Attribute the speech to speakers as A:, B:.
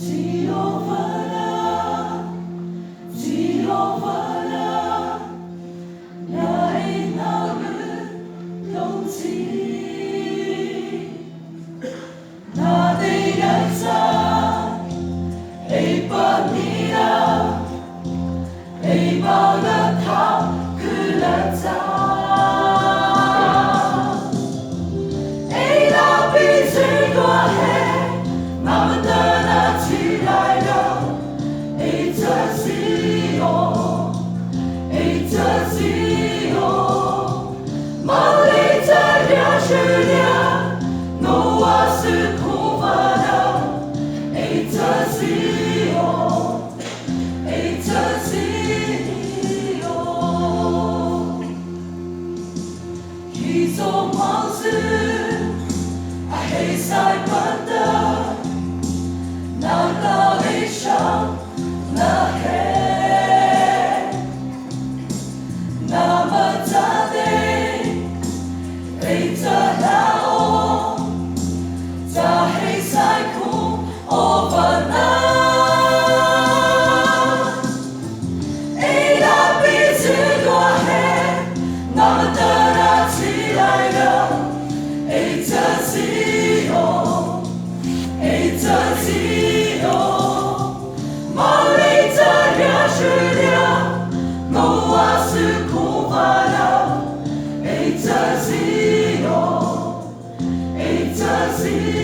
A: Jehovah, Jehovah, 나의 마음을 동지 나의 양상 에이바니라 에이바가 다 그라자 에이라비 즐거워해 마음은 떠나지 말려 에이저지요 에이저지요 멀리 달려주랴 노아스 고바라 에이저지요 에이저지요 기소망스 아헤이사이 반다 나가이샤 나해 나마자네 에이타나오 자헤이사이 쿵 오바나 에이라비 즐거워해 나만 떠나지 말려 에이타지요 에이타지요 멀리 달려주랴 노아스 고바라 에이타지요 에이타지요